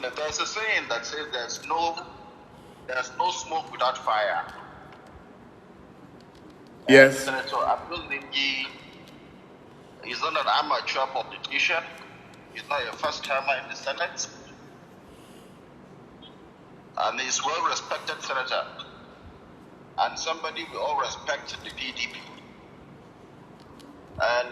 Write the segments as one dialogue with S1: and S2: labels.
S1: there's a saying that says there's no smoke without fire.
S2: Yes.
S1: And Senator Abdul Ningi is not an amateur politician. He's not a first-timer in the Senate. And he's a well-respected senator. And somebody we all respect in the PDP. And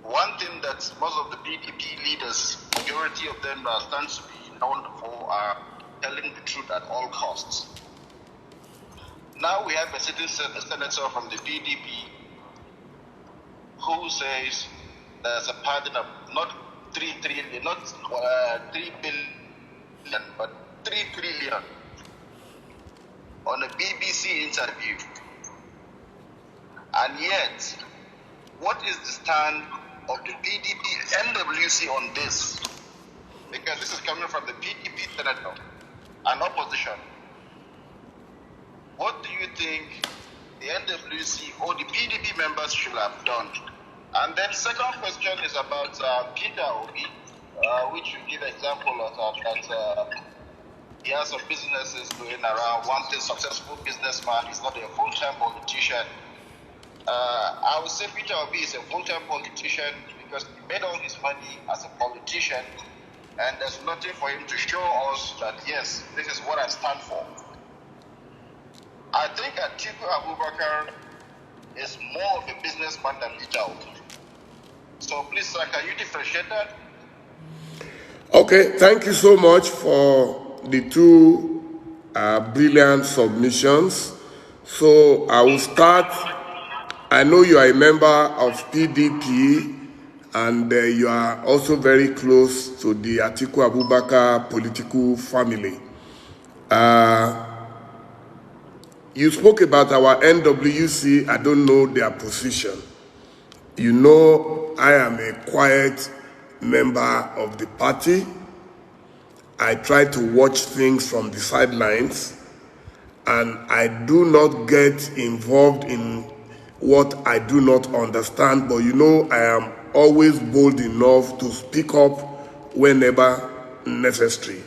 S1: one thing that most of the PDP leaders, majority of them stand to be known for, are telling the truth at all costs. Now we have a sitting senator from the PDP who says there's a pardon of not 3 trillion, not 3 billion, but 3 trillion on a BBC interview. And yet, what is the stand of the PDP NWC on this? Because this is coming from the PDP senator and opposition. What do you think the NWC or the PDP members should have done? And then second question is about Peter Obi, which you give example of that he has some businesses going around, one successful businessman, he's not a full-time politician. I would say Peter Obi is a full-time politician because he made all his money as a politician, and there's nothing for him to show us that, yes, this is what I stand for. I think Atiku Abubakar is more of a businessman than Peter Obi. So please, sir, can you differentiate that?
S2: Okay, thank you so much for the two brilliant submissions. So I will start. I know you are a member of PDP and you are also very close to the Atiku Abubakar political family. You spoke about our NWC. I don't know their position. You know, I am a quiet member of the party. I try to watch things from the sidelines, and I do not get involved in what I do not understand. But you know, I am always bold enough to speak up whenever necessary.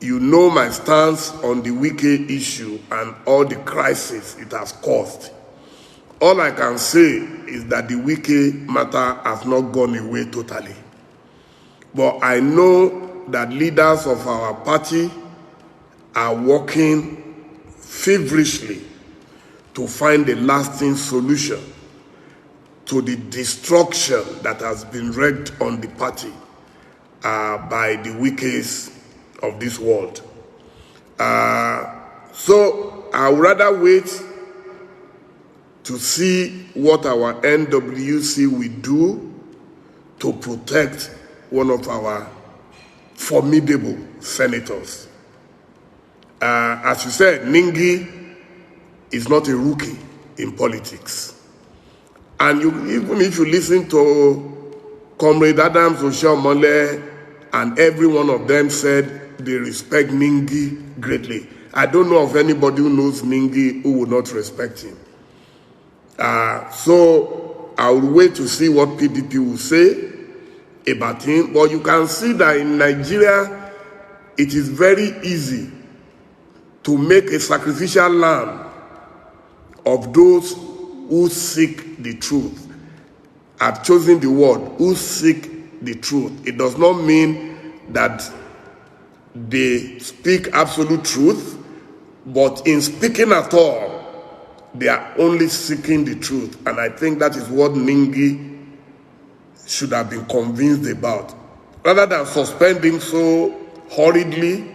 S2: You know my stance on the Wike issue and all the crisis it has caused. All I can say is that the Wike matter has not gone away totally. But I know that leaders of our party are working feverishly to find a lasting solution to the destruction that has been wreaked on the party by the Wikes of this world. So I would rather wait to see what our NWC will do to protect one of our formidable senators. As you said, Ningi is not a rookie in politics. And even if you listen to Comrade Adams Oshiomhole, and every one of them said they respect Ningi greatly. I don't know of anybody who knows Ningi who would not respect him. So I will wait to see what PDP will say about him. But you can see that in Nigeria, it is very easy to make a sacrificial lamb of those who seek the truth. I've chosen the word, who seek the truth. It does not mean that they speak absolute truth, but in speaking at all, they are only seeking the truth. And I think that is what Ningi should have been convinced about. Rather than suspending so hurriedly,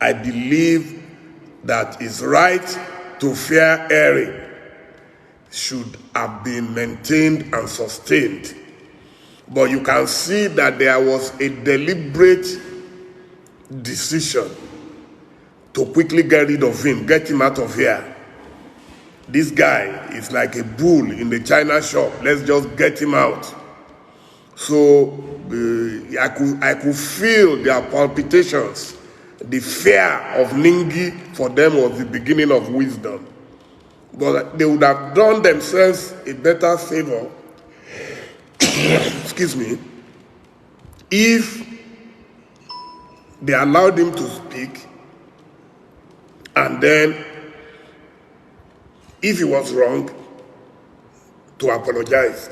S2: I believe that his right to fair hearing should have been maintained and sustained. But you can see that there was a deliberate decision to quickly get rid of him, get him out of here. This guy is like a bull in the China shop. Let's just get him out. So I could feel their palpitations. The fear of Ningi for them was the beginning of wisdom. But they would have done themselves a better favor, excuse me, if They allowed him to speak, and then, if he was wrong, to apologize.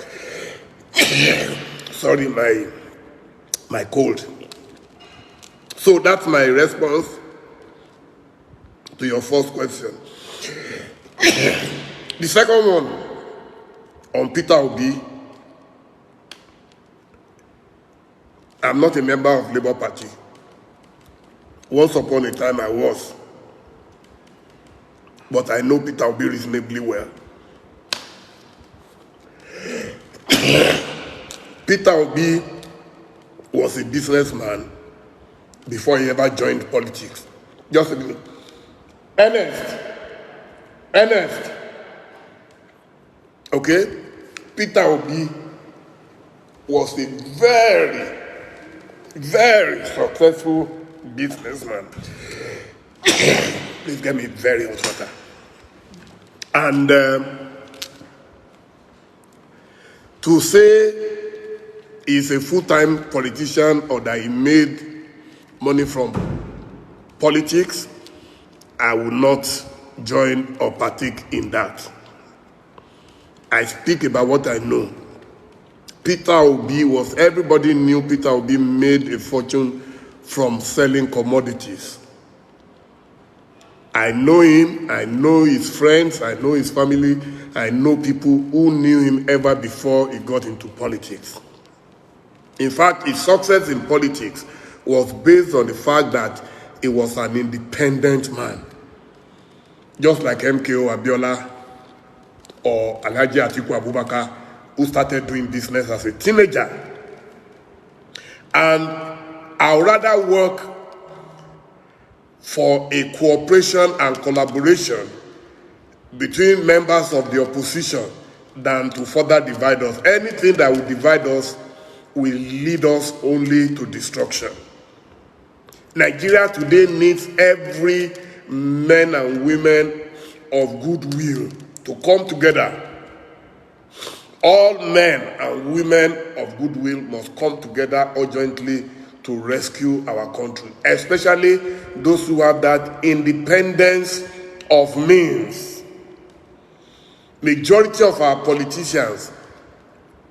S2: Sorry, my cold. So that's my response to your first question. The second one, on Peter Obi, I'm not a member of Labour Party. Once upon a time I was. But I know Peter Obi reasonably well. Peter Obi was a businessman before he ever joined politics. Just a minute. Ernest. Okay? Peter Obi was a very, very successful businessman. Please get me very hot water. And to say he's a full-time politician or that he made money from politics, I will not join or partake in that. I speak about what I know. Peter Obi everybody knew Peter Obi made a fortune from selling commodities. I know him, I know his friends, I know his family, I know people who knew him ever before he got into politics. In fact, his success in politics was based on the fact that he was an independent man. Just like MKO Abiola or Alhaji Atiku Abubakar, who started doing business as a teenager. And I would rather work for a cooperation and collaboration between members of the opposition than to further divide us. Anything that will divide us will lead us only to destruction. Nigeria today needs every men and women of goodwill to come together. All men and women of goodwill must come together urgently to rescue our country, especially those who have that independence of means. Majority of our politicians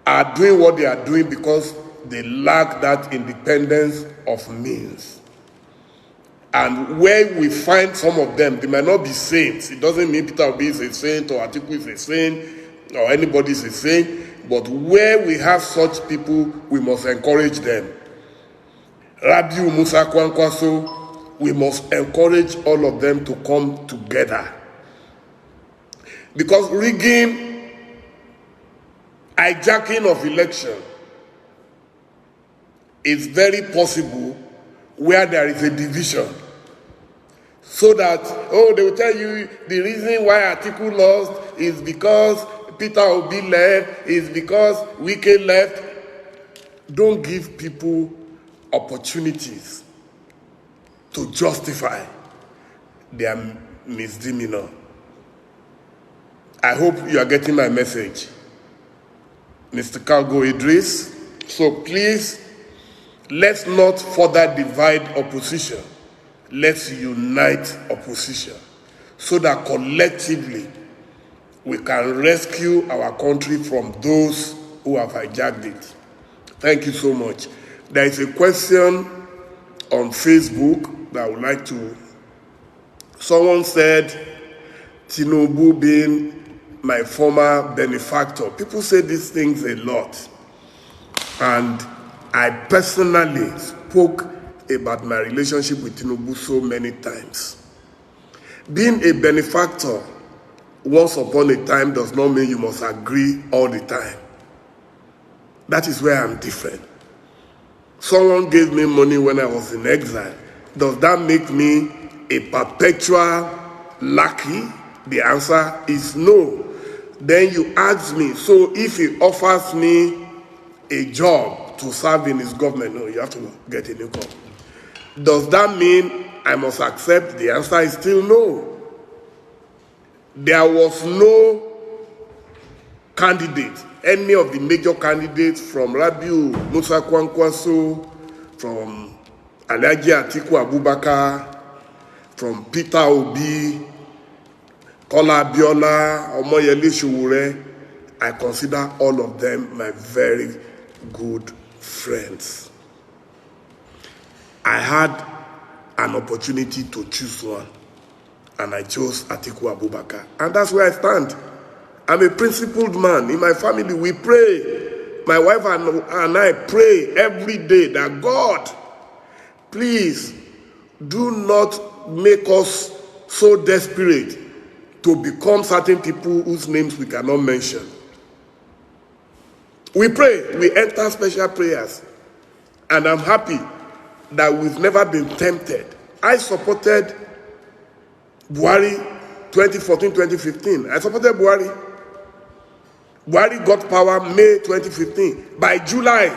S2: are doing what they are doing because they lack that independence of means. And where we find some of them, they might not be saints. It doesn't mean Peter Obi is a saint or Atiku is a saint or anybody is a saint. But where we have such people, we must encourage them. Rabiu Musa Kwankwaso, we must encourage all of them to come together. Because rigging, hijacking of election is very possible where there is a division. So that, they will tell you the reason why Atiku lost is because Peter Obi left, is because Wike left. Don't give people opportunities to justify their misdemeanor. I hope you are getting my message, Mr. Kalgo Idris. So please, let's not further divide opposition. Let's unite opposition so that collectively we can rescue our country from those who have hijacked it. Thank you so much. There is a question on Facebook that I would like to. Someone said, Tinubu being my former benefactor. People say these things a lot. And I personally spoke about my relationship with Tinubu so many times. Being a benefactor once upon a time does not mean you must agree all the time. That is where I'm different. Someone gave me money when I was in exile. Does that make me a perpetual lackey? The answer is no. Then you ask me, so if he offers me a job to serve in his government, no, you have to get a new job. Does that mean I must accept? The answer is still no. There was no candidate, any of the major candidates from Rabiu Musa Kwankwaso, from Alhaji Atiku Abubakar, from Peter Obi, Kola Abiola, Omoyele Sowore. I consider all of them my very good friends. I had an opportunity to choose one, and I chose Atiku Abubakar. And that's where I stand. I'm a principled man. In my family, we pray. My wife and I pray every day that God, please do not make us so desperate to become certain people whose names we cannot mention. We pray, we enter special prayers, and I'm happy that we've never been tempted. I supported Buhari 2014-2015. I supported Buhari. Buhari got power May 2015. By July,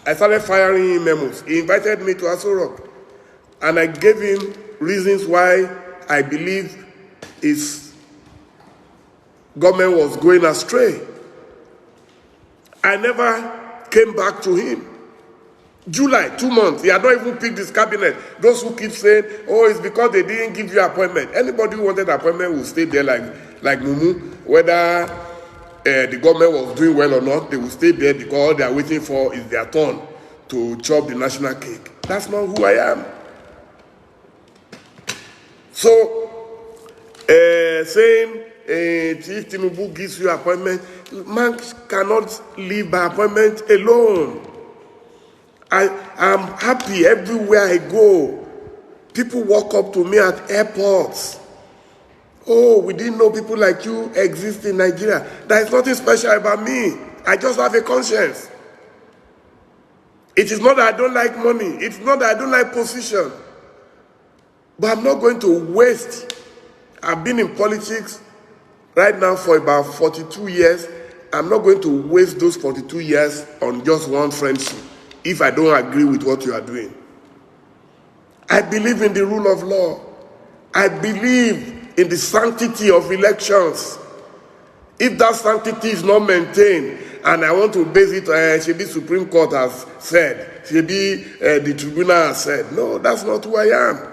S2: I started firing him memos. He invited me to Aso Rock, and I gave him reasons why I believe his government was going astray. I never came back to him. July, 2 months, he had not even picked his cabinet. Those who keep saying, oh, it's because they didn't give you appointment. Anybody who wanted appointment will stay there like Mumu, whether the government was doing well or not, they will stay there because all they are waiting for is their turn to chop the national cake. That's not who I am. So, saying if Tinubu gives you appointment, man cannot live by appointment alone. I am happy everywhere I go. People walk up to me at airports. Oh, we didn't know people like you exist in Nigeria. There is nothing special about me. I just have a conscience. It is not that I don't like money. It's not that I don't like position. But I'm not going to waste. I've been in politics right now for about 42 years. I'm not going to waste those 42 years on just one friendship if I don't agree with what you are doing. I believe in the rule of law. I believe in the sanctity of elections. If that sanctity is not maintained, and I want to base it on Shebi Supreme Court has said, Shebi the tribunal has said, no, that's not who I am.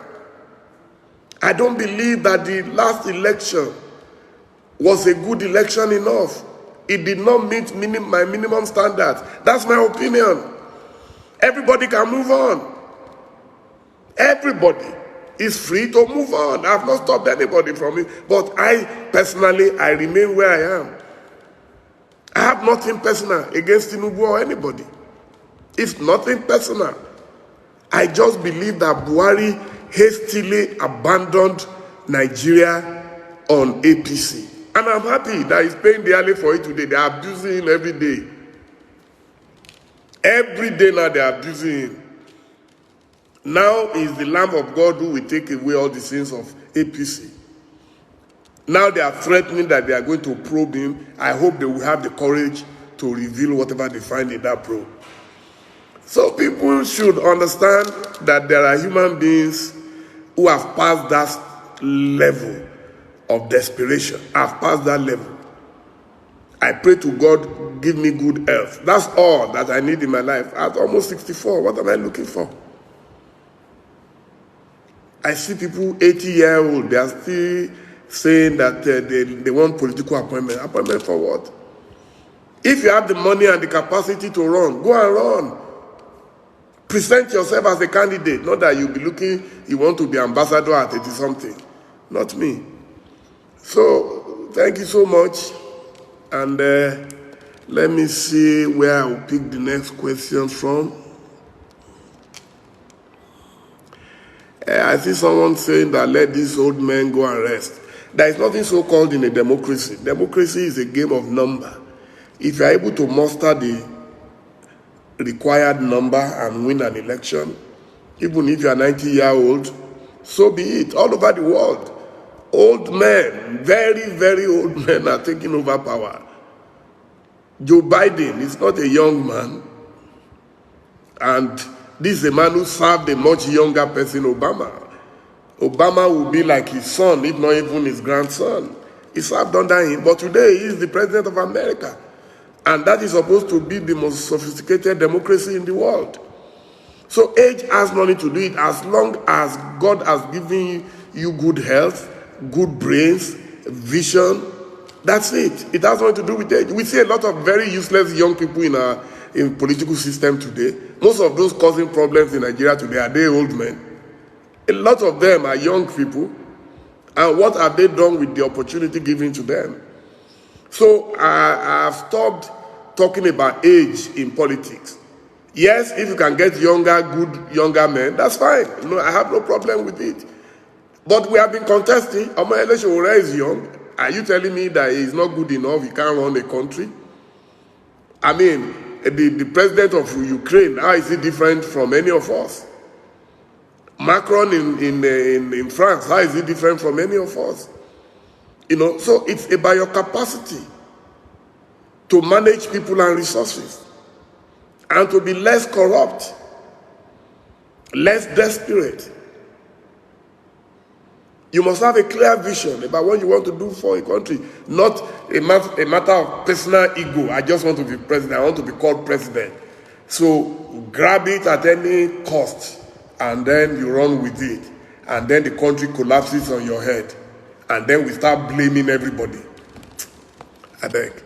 S2: I don't believe that the last election was a good election enough. It did not meet my minimum standards. That's my opinion. Everybody can move on. Everybody is free to move on. I've not stopped anybody from it. But I personally, I remain where I am. I have nothing personal against Tinubu or anybody. It's nothing personal. I just believe that Buhari hastily abandoned Nigeria on APC. And I'm happy that he's paying dearly for it today. They are abusing him every day. Every day now they are abusing him. Now is the Lamb of God who will take away all the sins of APC. Now they are threatening that they are going to probe him. I hope they will have the courage to reveal whatever they find in that probe. So people should understand that there are human beings who have passed that level of desperation. I've passed that level. I pray to God, give me good health. That's all that I need in my life. At almost 64, what am I looking for? I see people 80-year-old, they are still saying that they want political appointment. Appointment for what? If you have the money and the capacity to run, go and run. Present yourself as a candidate, not that you'll be looking, you want to be ambassador at 80-something. Not me. So, thank you so much. And let me see where I'll pick the next question from. I see someone saying that let these old men go and rest. There is nothing so-called in a democracy. Democracy is a game of number. If you are able to muster the required number and win an election, even if you are 90-year-old, so be it. All over the world, old men, very, very old men are taking over power. Joe Biden is not a young man, and this is a man who served a much younger person, Obama. Obama will be like his son, if not even his grandson. He served under him, but today he is the president of America. And that is supposed to be the most sophisticated democracy in the world. So age has nothing to do with it. As long as God has given you good health, good brains, vision, that's it. It has nothing to do with age. We see a lot of very useless young people in political system today. Most of those causing problems in Nigeria today are they old men. A lot of them are young people. And what have they done with the opportunity given to them? So I have stopped talking about age in politics. Yes, if you can get good younger men, that's fine. No, I have no problem with it. But we have been contesting. Omo Elesowore is young. Are you telling me that he's not good enough? He can't run a country? I mean, the president of Ukraine, how is he different from any of us? Macron in France, how is he different from any of us? So it's about your capacity to manage people and resources and to be less corrupt, less desperate. You must have a clear vision about what you want to do for a country, not a matter of personal ego. I just want to be president. I want to be called president. So grab it at any cost, and then you run with it. And then the country collapses on your head. And then we start blaming everybody. I beg.